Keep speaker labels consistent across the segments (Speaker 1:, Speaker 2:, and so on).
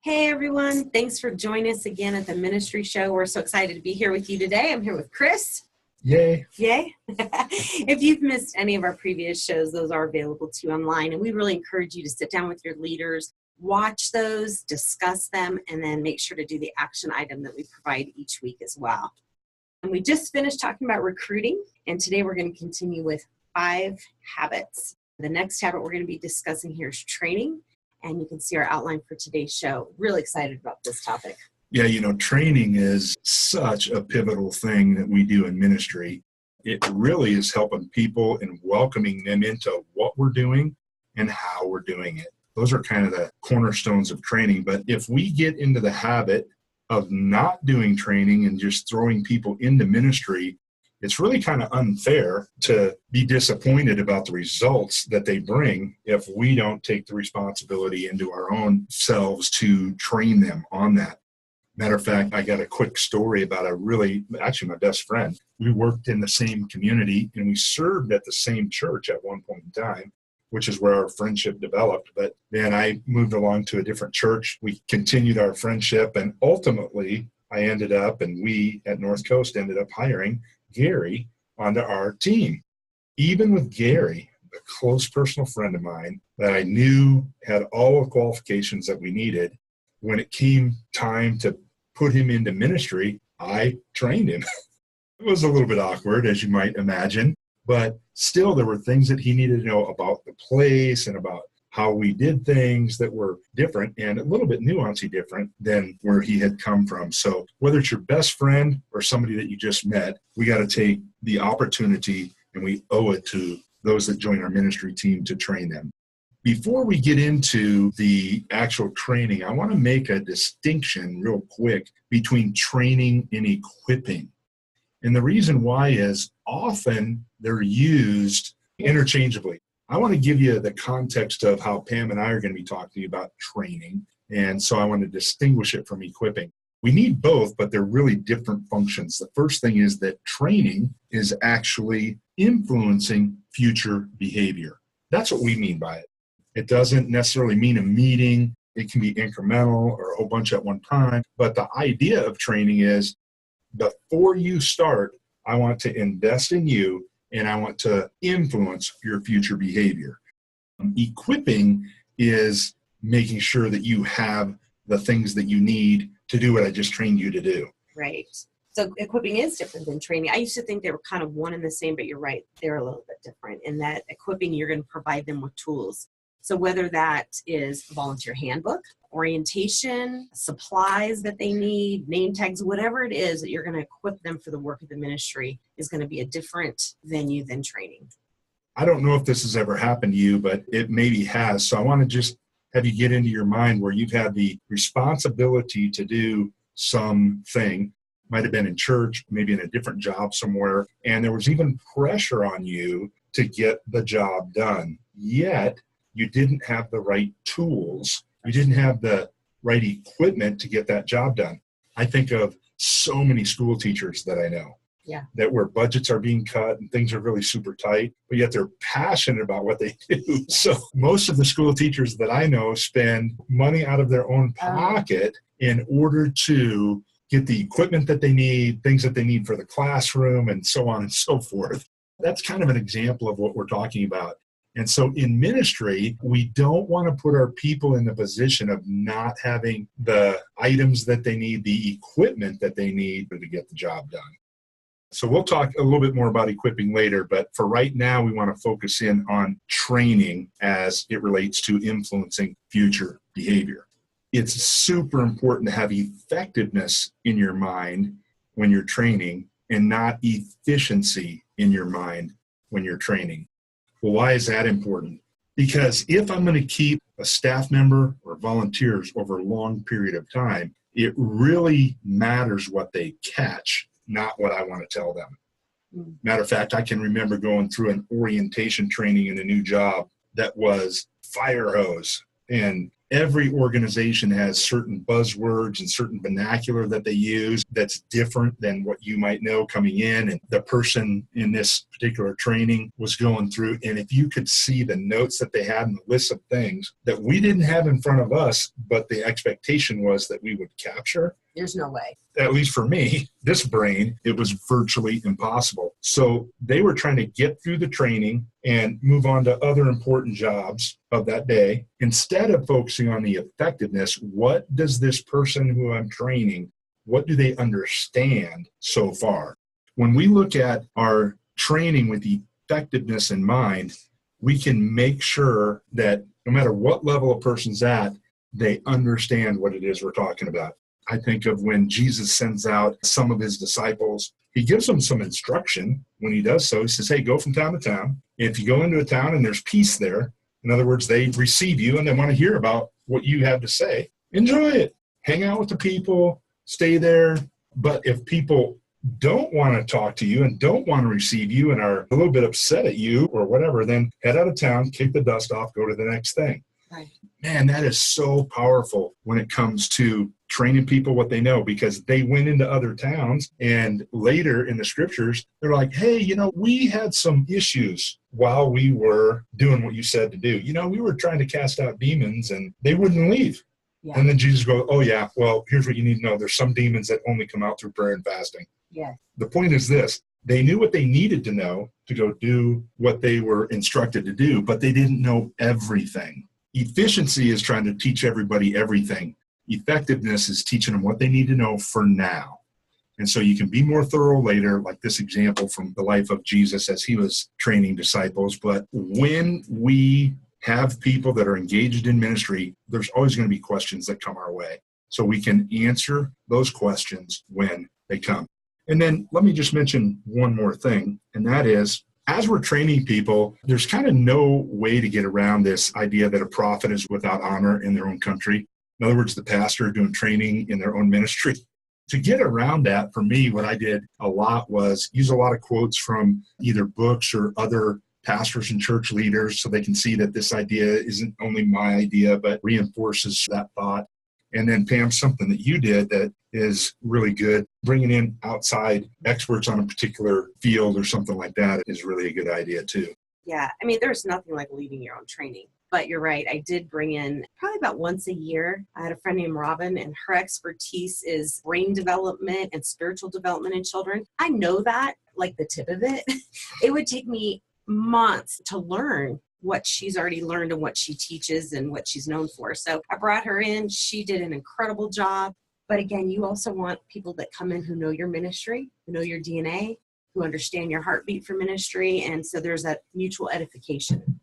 Speaker 1: Hey everyone, thanks for joining us again at the Ministry Show. We're so excited to be here with you today. I'm here with Chris.
Speaker 2: Yay.
Speaker 1: Yay. If you've missed any of our previous shows, those are available to you online. And we really encourage you to sit down with your leaders, watch those, discuss them, and then make sure to do the action item that we provide each week as well. And we just finished talking about recruiting, and today we're going to continue with 5 habits. The next habit we're going to be discussing here is training. And you can see our outline for today's show. Really excited about this topic.
Speaker 2: Yeah, training is such a pivotal thing that we do in ministry. It really is helping people and welcoming them into what we're doing and how we're doing it. Those are kind of the cornerstones of training. But if we get into the habit of not doing training and just throwing people into ministry, it's really kind of unfair to be disappointed about the results that they bring if we don't take the responsibility into our own selves to train them on that. Matter of fact, I got a quick story about actually my best friend. We worked in the same community and we served at the same church at one point in time, which is where our friendship developed. But then I moved along to a different church. We continued our friendship, and ultimately we at North Coast ended up hiring Gary onto our team. Even with Gary, a close personal friend of mine that I knew had all the qualifications that we needed, when it came time to put him into ministry, I trained him. It was a little bit awkward, as you might imagine, but still there were things that he needed to know about the place and about how we did things that were different and a little bit nuancey different than where he had come from. So whether it's your best friend or somebody that you just met, we got to take the opportunity and we owe it to those that join our ministry team to train them. Before we get into the actual training, I want to make a distinction real quick between training and equipping. And the reason why is often they're used interchangeably. I want to give you the context of how Pam and I are going to be talking to you about training. And so I want to distinguish it from equipping. We need both, but they're really different functions. The first thing is that training is actually influencing future behavior. That's what we mean by it. It doesn't necessarily mean a meeting. It can be incremental or a whole bunch at one time. But the idea of training is before you start, I want to invest in you and I want to influence your future behavior. Equipping is making sure that you have the things that you need to do what I just trained you to do.
Speaker 1: Right. So equipping is different than training. I used to think they were kind of one and the same, but you're right. They're a little bit different in that equipping, you're going to provide them with tools. So whether that is a volunteer handbook, orientation, supplies that they need, name tags, whatever it is that you're going to equip them for the work of the ministry is going to be a different venue than training.
Speaker 2: I don't know if this has ever happened to you, but it maybe has. So I want to just have you get into your mind where you've had the responsibility to do something, might have been in church, maybe in a different job somewhere, and there was even pressure on you to get the job done. Yet you didn't have the right tools. You didn't have the right equipment to get that job done. I think of so many school teachers that I know.
Speaker 1: Yeah.
Speaker 2: That where budgets are being cut and things are really super tight, but yet they're passionate about what they do. Yes. So most of the school teachers that I know spend money out of their own pocket in order to get the equipment that they need, things that they need for the classroom, and so on and so forth. That's kind of an example of what we're talking about. And so in ministry, we don't want to put our people in the position of not having the items that they need, the equipment that they need to get the job done. So we'll talk a little bit more about equipping later, but for right now, we want to focus in on training as it relates to influencing future behavior. It's super important to have effectiveness in your mind when you're training and not efficiency in your mind when you're training. Well, why is that important? Because if I'm going to keep a staff member or volunteers over a long period of time, it really matters what they catch, not what I want to tell them. Matter of fact, I can remember going through an orientation training in a new job that was fire hose. And Every organization has certain buzzwords and certain vernacular that they use that's different than what you might know coming in. And the person in this particular training was going through, and if you could see the notes that they had and the list of things that we didn't have in front of us, but the expectation was that we would capture.
Speaker 1: There's no way.
Speaker 2: At least for me, this brain, it was virtually impossible. So they were trying to get through the training and move on to other important jobs of that day. Instead of focusing on the effectiveness, what does this person who I'm training, what do they understand so far? When we look at our training with effectiveness in mind, we can make sure that no matter what level a person's at, they understand what it is we're talking about. I think of when Jesus sends out some of his disciples, he gives them some instruction when he does so. He says, hey, go from town to town. If you go into a town and there's peace there, in other words, they receive you and they want to hear about what you have to say, enjoy it. Hang out with the people, stay there. But if people don't want to talk to you and don't want to receive you and are a little bit upset at you or whatever, then head out of town, kick the dust off, go to the next thing.
Speaker 1: Right.
Speaker 2: Man, that is so powerful when it comes to training people what they know, because they went into other towns and later in the scriptures, they're like, hey, we had some issues while we were doing what you said to do. We were trying to cast out demons and they wouldn't leave. Yeah. And then Jesus goes, oh yeah, well, here's what you need to know. There's some demons that only come out through prayer and fasting.
Speaker 1: Yeah.
Speaker 2: The point is this. They knew what they needed to know to go do what they were instructed to do, but they didn't know everything. Efficiency is trying to teach everybody everything. Effectiveness is teaching them what they need to know for now. And so you can be more thorough later, like this example from the life of Jesus as he was training disciples. But when we have people that are engaged in ministry, there's always going to be questions that come our way. So we can answer those questions when they come. And then let me just mention one more thing, and that is, as we're training people, there's kind of no way to get around this idea that a prophet is without honor in their own country. In other words, the pastor doing training in their own ministry. To get around that, for me, what I did a lot was use a lot of quotes from either books or other pastors and church leaders so they can see that this idea isn't only my idea, but reinforces that thought. And then, Pam, something that you did that is really good, bringing in outside experts on a particular field or something like that is really a good idea too.
Speaker 1: Yeah, there's nothing like leading your own training. But you're right, I did bring in probably about once a year. I had a friend named Robin, and her expertise is brain development and spiritual development in children. I know that, like the tip of it. It would take me months to learn what she's already learned and what she teaches and what she's known for. So I brought her in. She did an incredible job. But again, you also want people that come in who know your ministry, who know your DNA, who understand your heartbeat for ministry. And so there's that mutual edification.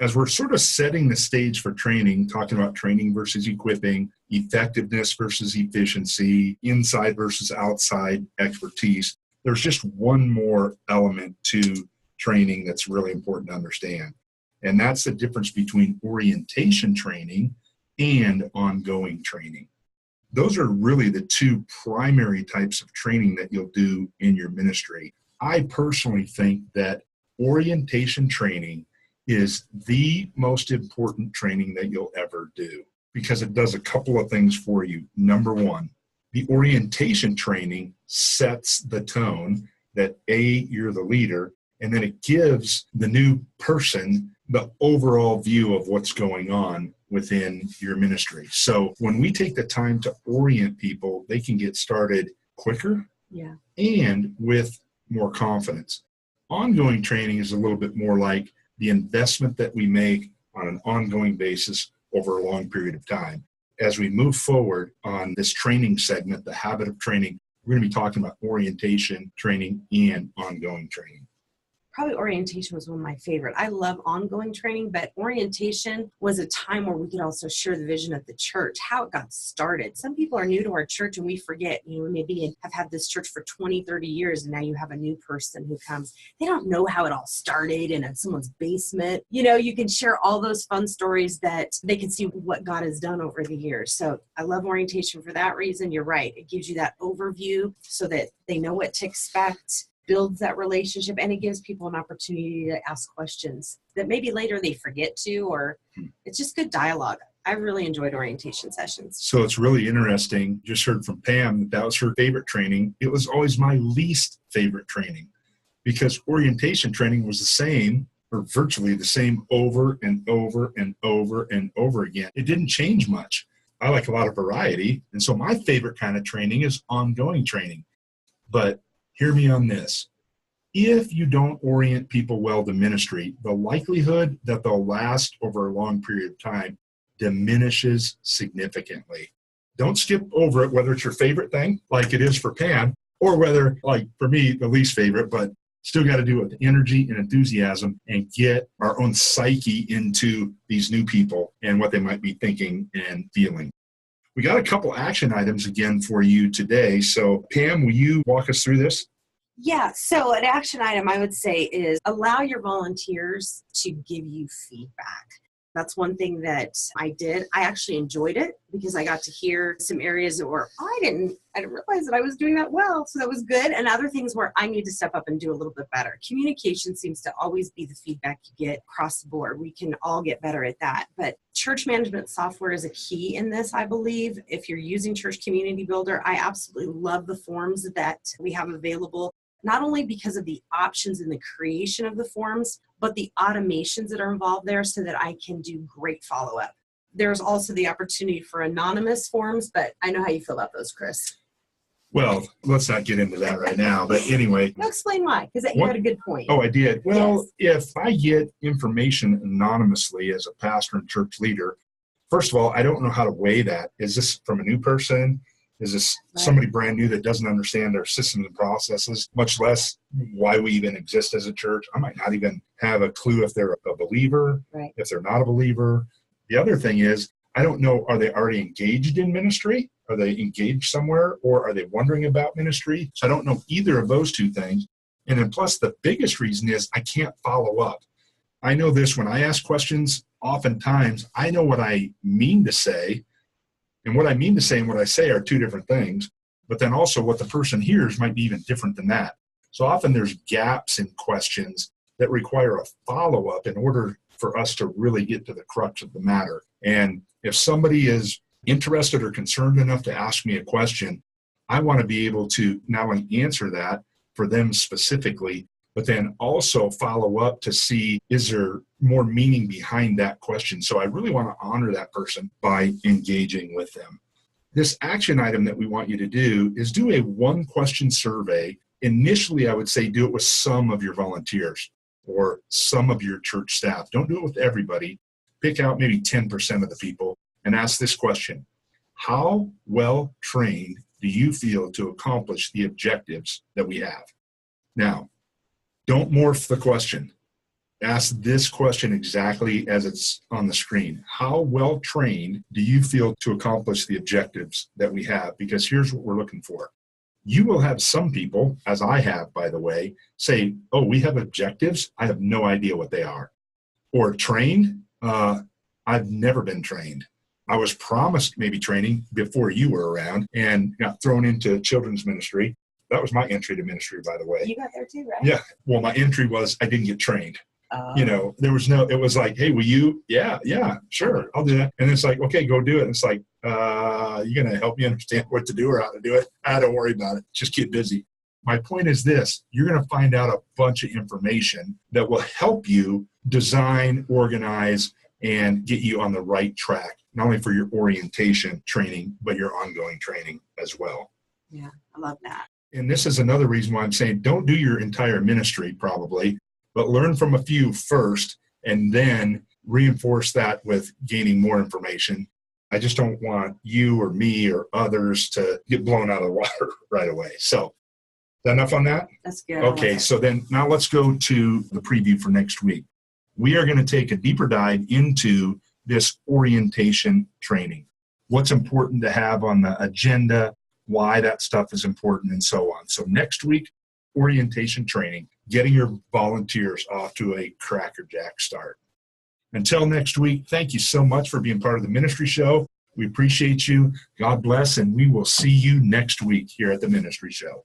Speaker 2: As we're sort of setting the stage for training, talking about training versus equipping, effectiveness versus efficiency, inside versus outside expertise, there's just one more element to training that's really important to understand. And that's the difference between orientation training and ongoing training. Those are really the two primary types of training that you'll do in your ministry. I personally think that orientation training is the most important training that you'll ever do because it does a couple of things for you. Number one, the orientation training sets the tone that you're the leader, and then it gives the new person the overall view of what's going on within your ministry. So when we take the time to orient people, they can get started quicker and with more confidence. Ongoing training is a little bit more like the investment that we make on an ongoing basis over a long period of time. As we move forward on this training segment, the habit of training, we're going to be talking about orientation training and ongoing training.
Speaker 1: Probably orientation was one of my favorite. I love ongoing training, but orientation was a time where we could also share the vision of the church, how it got started. Some people are new to our church and we forget, maybe have had this church for 20, 30 years and now you have a new person who comes. They don't know how it all started in someone's basement. You can share all those fun stories that they can see what God has done over the years. So I love orientation for that reason. You're right. It gives you that overview so that they know what to expect, builds that relationship, and it gives people an opportunity to ask questions that maybe later they forget to, or it's just good dialogue. I really enjoyed orientation sessions.
Speaker 2: So it's really interesting. Just heard from Pam that was her favorite training. It was always my least favorite training because orientation training was the same or virtually the same over and over and over and over again. It didn't change much. I like a lot of variety. And so my favorite kind of training is ongoing training. But hear me on this. If you don't orient people well to ministry, the likelihood that they'll last over a long period of time diminishes significantly. Don't skip over it, whether it's your favorite thing, like it is for Pam, or whether, like for me, the least favorite, but still got to do it with energy and enthusiasm and get our own psyche into these new people and what they might be thinking and feeling. We got a couple action items again for you today. So Pam, will you walk us through this?
Speaker 1: Yeah, so an action item I would say is allow your volunteers to give you feedback. That's one thing that I did. I actually enjoyed it because I got to hear some areas where I didn't realize that I was doing that well. So that was good. And other things where I need to step up and do a little bit better. Communication seems to always be the feedback you get across the board. We can all get better at that. But church management software is a key in this, I believe. If you're using Church Community Builder, I absolutely love the forms that we have available. Not only because of the options in the creation of the forms, but the automations that are involved there so that I can do great follow-up. There's also the opportunity for anonymous forms, but I know how you feel about those, Chris.
Speaker 2: Well, let's not get into that right now. But anyway.
Speaker 1: No, explain why, because you had a good point.
Speaker 2: Oh, I did. Well, yes. If I get information anonymously as a pastor and church leader, first of all, I don't know how to weigh that. Is this from a new person? Is this somebody brand new that doesn't understand our systems and processes, much less why we even exist as a church? I might not even have a clue if they're a believer, if they're not a believer. The other thing is, I don't know, are they already engaged in ministry? Are they engaged somewhere? Or are they wondering about ministry? So I don't know either of those two things. And then plus the biggest reason is I can't follow up. I know this when I ask questions, oftentimes I know what I mean to say. And what I mean to say and what I say are two different things, but then also what the person hears might be even different than that. So often there's gaps in questions that require a follow-up in order for us to really get to the crux of the matter. And if somebody is interested or concerned enough to ask me a question, I want to be able to not only answer that for them specifically, but then also follow up to see, is there more meaning behind that question? So I really want to honor that person by engaging with them. This action item that we want you to do is do a one-question survey. Initially, I would say do it with some of your volunteers or some of your church staff. Don't do it with everybody. Pick out maybe 10% of the people and ask this question. How well trained do you feel to accomplish the objectives that we have? Now, don't morph the question. Ask this question exactly as it's on the screen. How well trained do you feel to accomplish the objectives that we have? Because here's what we're looking for. You will have some people, as I have, by the way, say, oh, we have objectives. I have no idea what they are. Or trained. I've never been trained. I was promised maybe training before you were around and got thrown into children's ministry. That was my entry to ministry, by the way.
Speaker 1: You got there too, right?
Speaker 2: Yeah. Well, my entry was I didn't get trained. You know, there was no, it was like, hey, will you? Yeah, sure. I'll do that. And it's like, okay, go do it. And it's like, you're going to help me understand what to do or how to do it? Don't worry about it. Just get busy. My point is this, you're going to find out a bunch of information that will help you design, organize, and get you on the right track, not only for your orientation training, but your ongoing training as well.
Speaker 1: Yeah, I love that.
Speaker 2: And this is another reason why I'm saying don't do your entire ministry probably, but learn from a few first and then reinforce that with gaining more information. I just don't want you or me or others to get blown out of the water right away. So, is that enough on that?
Speaker 1: That's good.
Speaker 2: Okay, so then now let's go to the preview for next week. We are going to take a deeper dive into this orientation training. What's important to have on the agenda, why that stuff is important, and so on. So next week, orientation training, getting your volunteers off to a crackerjack start. Until next week, thank you so much for being part of the Ministry Show. We appreciate you. God bless, and we will see you next week here at the Ministry Show.